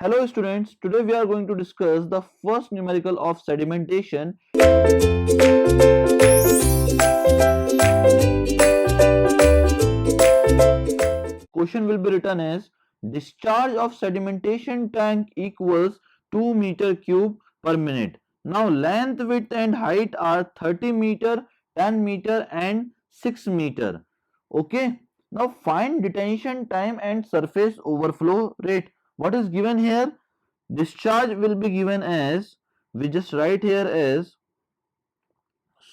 Hello students, today we are going to discuss the first numerical of sedimentation. Question will be written as discharge of sedimentation tank equals 2 meter cube per minute. Now length, width and height are 30 meter, 10 meter and 6 meter. Okay. Now find detention time and surface overflow rate. What is given here? Discharge will be given as, we just write here as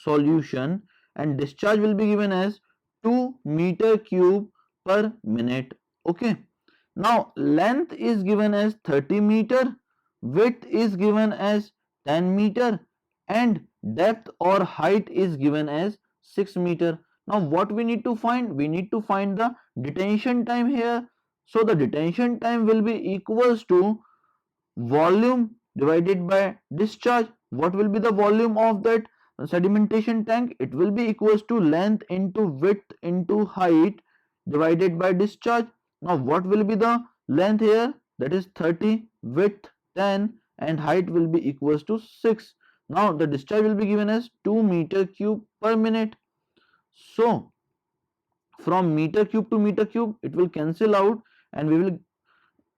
solution, and discharge will be given as 2 meter cube per minute. Okay. Now length is given as 30 meter, width is given as 10 meter and depth or height is given as 6 meter. Now what we need to find? We need to find the detention time here. So the detention time will be equals to volume divided by discharge. What will be the volume of that sedimentation tank? It will be equals to length into width into height divided by discharge. Now what will be the length here? That is 30, width 10 and height will be equals to 6. Now the discharge will be given as 2 meter cube per minute. So from meter cube to meter cube it will cancel out and we will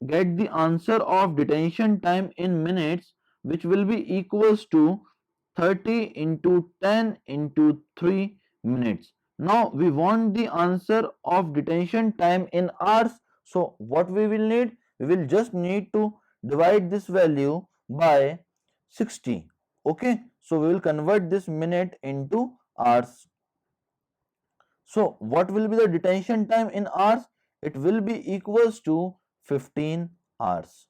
get the answer of detention time in minutes, which will be equals to 30 into 10 into 3 minutes. Now we want the answer of detention time in hours. So what we will need? We will just need to divide this value by 60. Okay. So we will convert this minute into hours. So what will be the detention time in hours? It will be equals to 15 hours.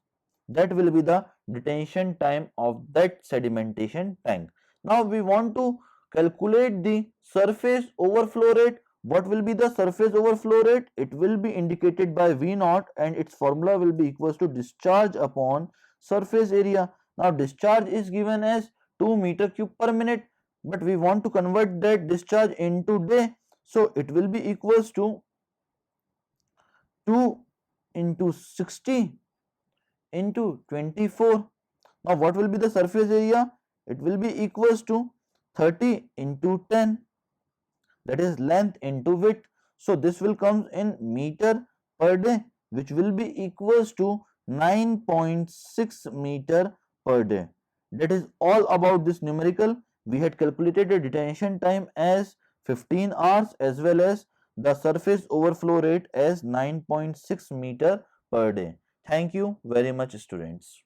That will be the detention time of that sedimentation tank. Now we want to calculate the surface overflow rate. What will be the surface overflow rate? It will be indicated by V naught and its formula will be equals to discharge upon surface area. Now discharge is given as 2 meter cube per minute, but we want to convert that discharge into day. So it will be equals to 2 into 60 into 24. Now what will be the surface area? It will be equals to 30 into 10, that is length into width. So this will come in meter per day, which will be equals to 9.6 meter per day. That is all about this numerical. We had calculated the detention time as 15 hours as well as the surface overflow rate as 9.6 meter per day. Thank you very much, students.